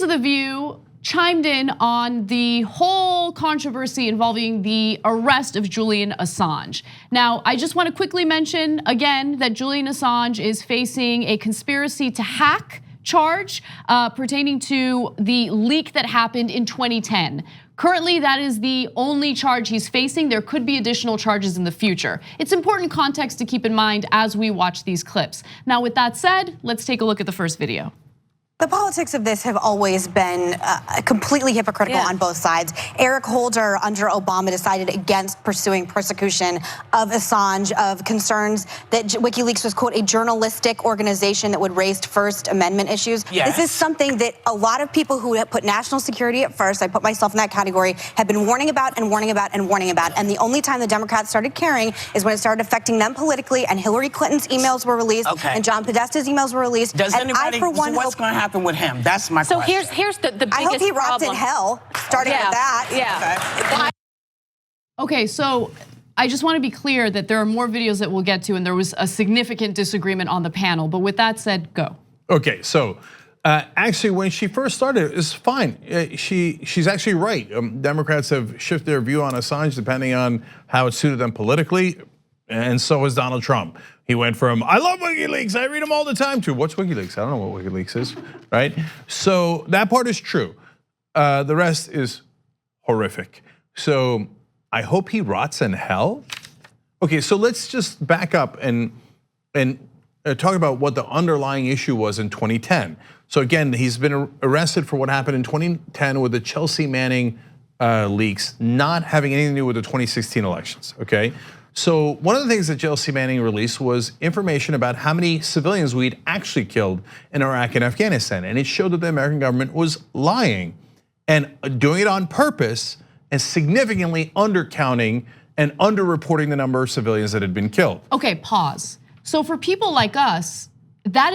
of The View chimed in on the whole controversy involving the arrest of Julian Assange. Now, I just want to quickly mention again that Julian Assange is facing a conspiracy to hack charge pertaining to the leak that happened in 2010. Currently, that is the only charge he's facing. There could be additional charges in the future. It's important context to keep in mind as we watch these clips. Now, with that said, let's take a look at the first video. The politics of this have always been completely hypocritical on both sides. Eric Holder under Obama decided against pursuing persecution of Assange, of concerns that WikiLeaks was, quote, a journalistic organization that would raise First Amendment issues. Yes. This is something that a lot of people who have put national security at first, I put myself in that category, have been warning about and warning about and warning about. And the only time the Democrats started caring is when it started affecting them politically, and Hillary Clinton's emails were released, and John Podesta's emails were released. Does anybody, what's going to happen with him? That's my question. So here's the biggest problem. I hope he rots in hell, starting with that. Yeah. Okay, so I just want to be clear that there are more videos that we'll get to, and there was a significant disagreement on the panel. But with that said, go. Okay, so actually, when she first started, it's fine. She's actually right. Democrats have shifted their view on Assange depending on how it suited them politically, and so has Donald Trump. He went from, I love WikiLeaks, I read them all the time, to what's WikiLeaks? I don't know what WikiLeaks is, right? So that part is true. The rest is horrific. So I hope he rots in hell. Okay, so let's just back up and talk about what the underlying issue was in 2010. So again, he's been arrested for what happened in 2010 with the Chelsea Manning leaks, not having anything to do with the 2016 elections, okay? So one of the things that Chelsea Manning released was information about how many civilians we'd actually killed in Iraq and Afghanistan. And it showed that the American government was lying and doing it on purpose and significantly undercounting and underreporting the number of civilians that had been killed. Okay, pause. So for people like us, that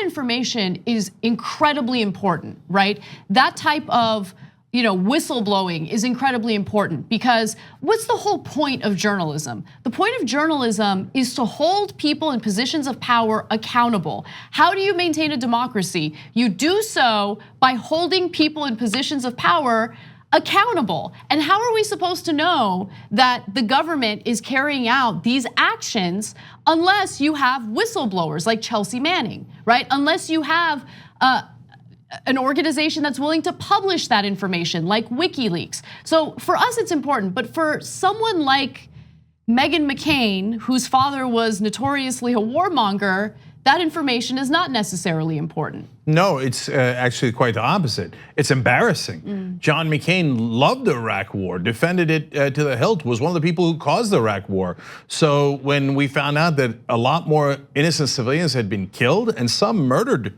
information is incredibly important, right? That type of whistleblowing is incredibly important, because what's the whole point of journalism? The point of journalism is to hold people in positions of power accountable. How do you maintain a democracy? You do so by holding people in positions of power accountable. And how are we supposed to know that the government is carrying out these actions unless you have whistleblowers like Chelsea Manning, right? Unless you have an organization that's willing to publish that information like WikiLeaks. So for us, it's important, but for someone like Meghan McCain, whose father was notoriously a warmonger, that information is not necessarily important. No, it's actually quite the opposite. It's embarrassing. John McCain loved the Iraq war, defended it to the hilt, was one of the people who caused the Iraq war. So when we found out that a lot more innocent civilians had been killed and some murdered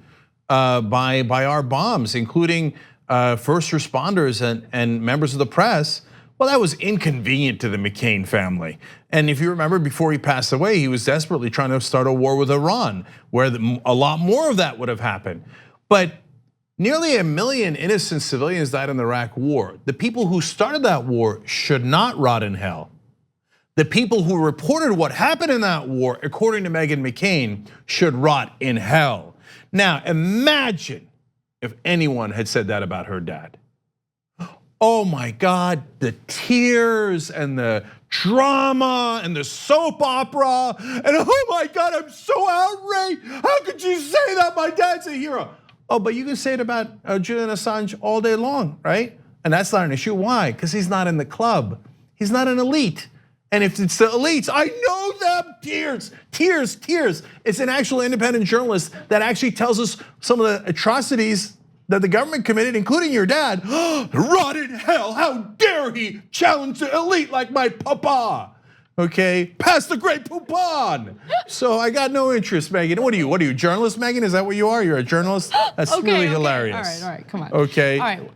by our bombs, including first responders and members of the press, well, that was inconvenient to the McCain family. And if you remember, before he passed away, he was desperately trying to start a war with Iran, where a lot more of that would have happened. But nearly 1 million innocent civilians died in the Iraq war. The people who started that war should not rot in hell. The people who reported what happened in that war, according to Meghan McCain, should rot in hell. Now, imagine if anyone had said that about her dad. Oh my God, the tears and the drama and the soap opera, and oh my God, I'm so outraged. How could you say that? My dad's a hero. Oh, but you can say it about Julian Assange all day long, right? And that's not an issue. Why? Because he's not in the club. He's not an elite. And if it's the elites, I know them, tears, tears, tears. It's an actual independent journalist that actually tells us some of the atrocities that the government committed, including your dad. Rot in hell, how dare he challenge the elite like my papa? Okay, pass the great poupon. So I got no interest, Meghan. What are you, journalist, Meghan? Is that what you are? You're a journalist? That's really hilarious. All right, come on. Okay. All right.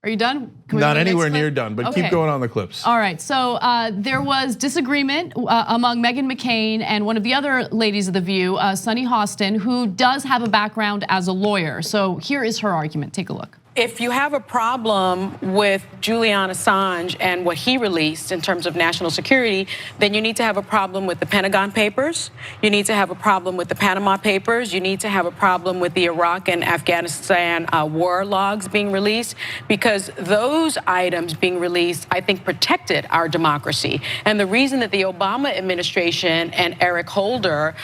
Are you done? Not anywhere near done, but keep going on the clips. All right, so there was disagreement among Meghan McCain and one of the other ladies of The View, Sunny Hostin, who does have a background as a lawyer. So here is her argument, take a look. if you have a problem with Julian Assange and what he released in terms of national security, then you need to have a problem with the Pentagon Papers. You need to have a problem with the Panama Papers. You need to have a problem with the Iraq and Afghanistan war logs being released, because those items being released, I think, protected our democracy. And the reason that the Obama administration and Eric Holder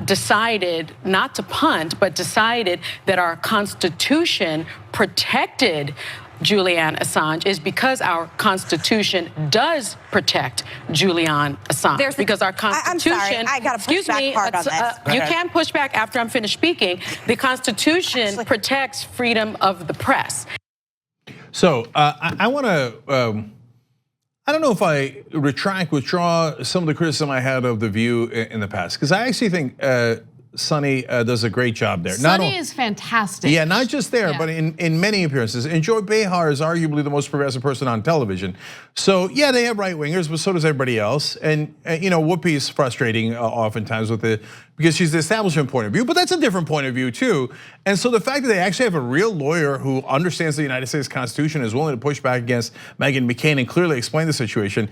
decided not to punt, but decided that our Constitution protected Julian Assange is because our Constitution does protect Julian Assange. Because our Constitution, I'm sorry, I got to push back hard on this. You can push back after I'm finished speaking. The Constitution protects freedom of the press. So I want to, I don't know if I withdraw some of the criticism I had of The View in the past, because I actually think Sunny does a great job there. Sunny is fantastic. Yeah, not just there, but in many appearances. And Joy Behar is arguably the most progressive person on television. So yeah, they have right wingers, but so does everybody else. And Whoopi is frustrating oftentimes with it because she's the establishment point of view, but that's a different point of view too. And so the fact that they actually have a real lawyer who understands the United States Constitution, is willing to push back against Meghan McCain and clearly explain the situation,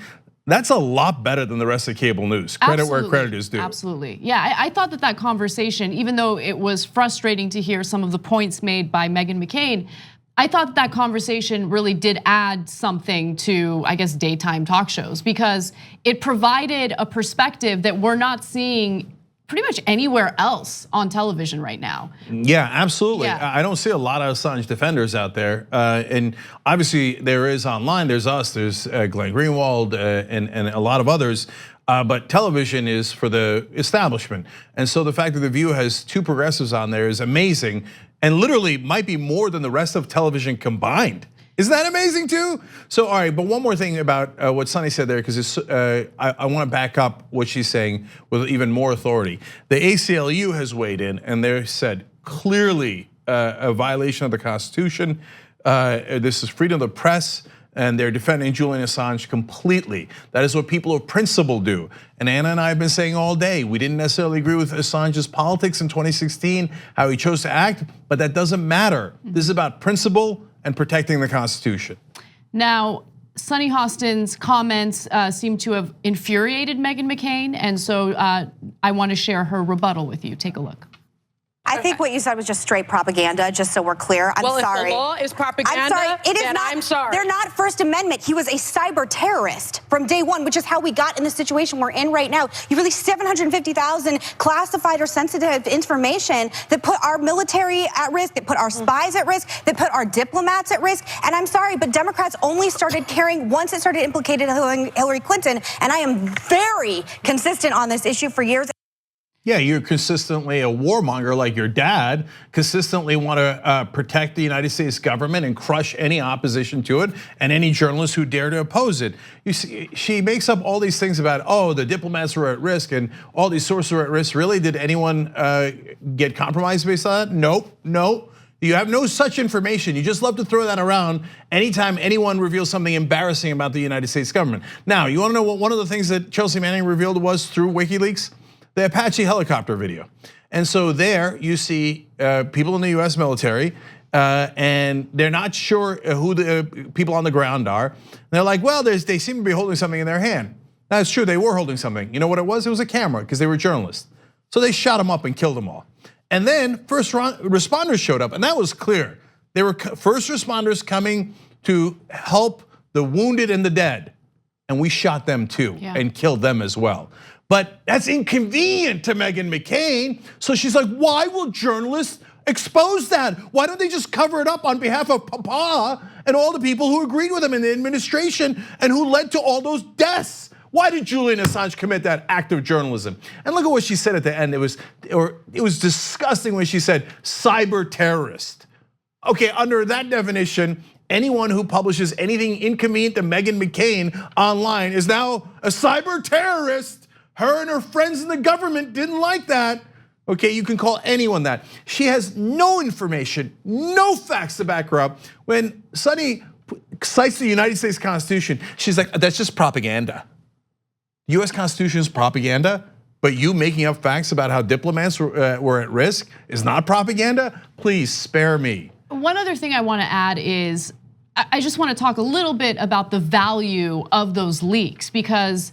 that's a lot better than the rest of cable news. Credit where credit is due. Absolutely, yeah. I thought that conversation, even though it was frustrating to hear some of the points made by Meghan McCain, I thought that conversation really did add something to, I guess, daytime talk shows, because it provided a perspective that we're not seeing pretty much anywhere else on television right now. Yeah, absolutely. Yeah. I don't see a lot of Assange defenders out there. And obviously there is online, there's us, there's Glenn Greenwald and a lot of others. But television is for the establishment. And so the fact that The View has two progressives on there is amazing, and literally might be more than the rest of television combined. Isn't that amazing too? So, all right, but one more thing about what Sunny said there, because I want to back up what she's saying with even more authority. The ACLU has weighed in, and they said clearly a violation of the Constitution. This is freedom of the press, and they're defending Julian Assange completely. That is what people of principle do. And Anna and I have been saying all day, we didn't necessarily agree with Assange's politics in 2016, how he chose to act, but that doesn't matter. This is about principle and protecting the Constitution. Now, Sunny Hostin's comments seem to have infuriated Meghan McCain, and so I want to share her rebuttal with you. Take a look. I think what you said was just straight propaganda, just so we're clear. I'm sorry. If the law is propaganda, I'm sorry. It is then not, I'm sorry. They're not First Amendment. He was a cyber terrorist from day one, which is how we got in the situation we're in right now. You released 750,000 classified or sensitive information that put our military at risk, that put our spies at risk, that put our diplomats at risk. And I'm sorry, but Democrats only started caring once it started implicating Hillary Clinton. And I am very consistent on this issue for years. Yeah, you're consistently a warmonger like your dad, consistently want to protect the United States government and crush any opposition to it and any journalists who dare to oppose it. You see, she makes up all these things about, oh, the diplomats were at risk and all these sources were at risk. Really, did anyone get compromised based on that? Nope, no. You have no such information. You just love to throw that around anytime anyone reveals something embarrassing about the United States government. Now, you wanna know what one of the things that Chelsea Manning revealed was through WikiLeaks? The Apache helicopter video. And so there you see people in the US military, and they're not sure who the people on the ground are. And they're like, well, they seem to be holding something in their hand. That's true, they were holding something. You know what it was? It was a camera, because they were journalists. So they shot them up and killed them all. And then first responders showed up, and that was clear. They were first responders coming to help the wounded and the dead. And we shot them too, and killed them as well. But that's inconvenient to Meghan McCain. So she's like, why will journalists expose that? Why don't they just cover it up on behalf of Papa and all the people who agreed with him in the administration and who led to all those deaths? Why did Julian Assange commit that act of journalism? And look at what she said at the end. It was disgusting when she said cyber terrorist. Okay, under that definition, anyone who publishes anything inconvenient to Meghan McCain online is now a cyber terrorist. Her and her friends in the government didn't like that. Okay, you can call anyone that. She has no information, no facts to back her up. When Sunny cites the United States Constitution, she's like, that's just propaganda. US Constitution is propaganda, but you making up facts about how diplomats were at risk is not propaganda? Please spare me. One other thing I want to add is I just want to talk a little bit about the value of those leaks, because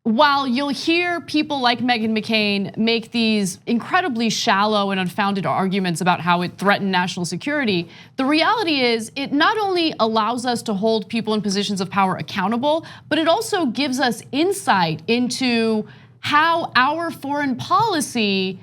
while you'll hear people like Meghan McCain make these incredibly shallow and unfounded arguments about how it threatened national security, the reality is it not only allows us to hold people in positions of power accountable, but it also gives us insight into how our foreign policy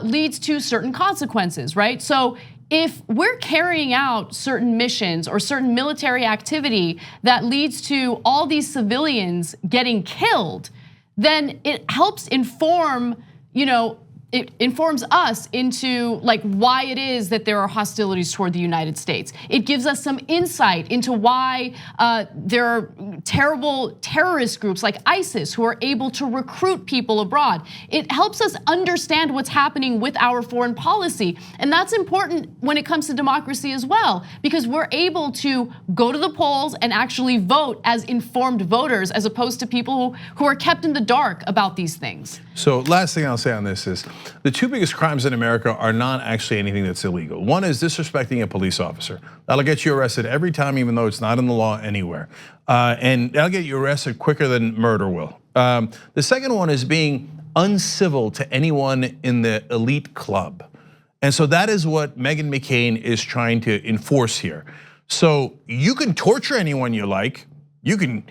leads to certain consequences, right? So if we're carrying out certain missions or certain military activity that leads to all these civilians getting killed, then it helps inform, it informs us into like why it is that there are hostilities toward the United States. It gives us some insight into why there are terrible terrorist groups like ISIS who are able to recruit people abroad. It helps us understand what's happening with our foreign policy. And that's important when it comes to democracy as well, because we're able to go to the polls and actually vote as informed voters, as opposed to people who are kept in the dark about these things. So last thing I'll say on this is, the two biggest crimes in America are not actually anything that's illegal. One is disrespecting a police officer. That'll get you arrested every time, even though it's not in the law anywhere. And that'll get you arrested quicker than murder will. The second one is being uncivil to anyone in the elite club. And so that is what Meghan McCain is trying to enforce here. So you can torture anyone you like. You can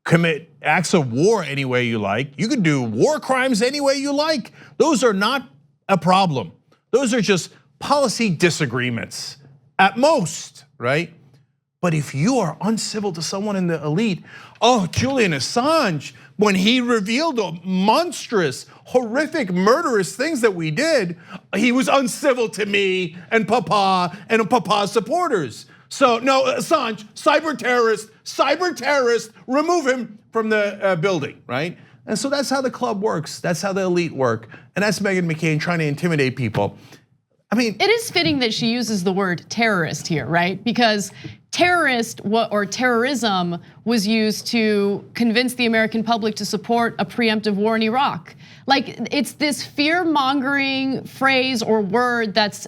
commit acts of war any way you like. You can do war crimes any way you like. Those are not a problem. Those are just policy disagreements at most, right? But if you are uncivil to someone in the elite, Julian Assange, when he revealed the monstrous, horrific, murderous things that we did, he was uncivil to me and Papa and Papa's supporters. So no, Assange, cyber terrorist, remove him from the building, right? And so that's how the club works. That's how the elite work. And that's Meghan McCain trying to intimidate people. I mean, it is fitting that she uses the word terrorist here, right? Because terrorist or terrorism was used to convince the American public to support a preemptive war in Iraq. Like, it's this fear-mongering phrase or word that's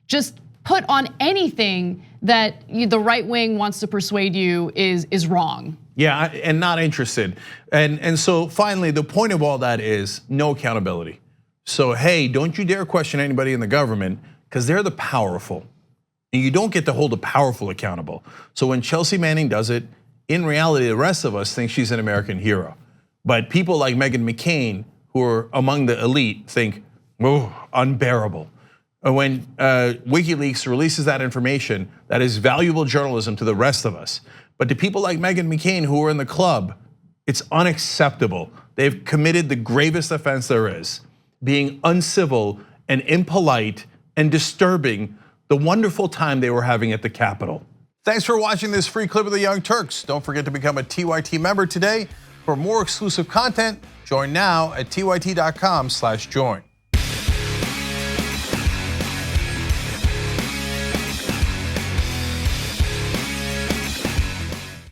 just put on anything that the right wing wants to persuade you is wrong. Yeah, and not interested. And so finally, the point of all that is no accountability. So hey, don't you dare question anybody in the government, because they're the powerful. And you don't get to hold the powerful accountable. So when Chelsea Manning does it, in reality, the rest of us think she's an American hero. But people like Meghan McCain, who are among the elite, think, unbearable. When WikiLeaks releases that information, that is valuable journalism to the rest of us. But to people like Meghan McCain who are in the club, it's unacceptable. They've committed the gravest offense there is, being uncivil and impolite and disturbing the wonderful time they were having at the Capitol. Thanks for watching this free clip of the Young Turks. Don't forget to become a TYT member today. For more exclusive content, join now at tyt.com/join.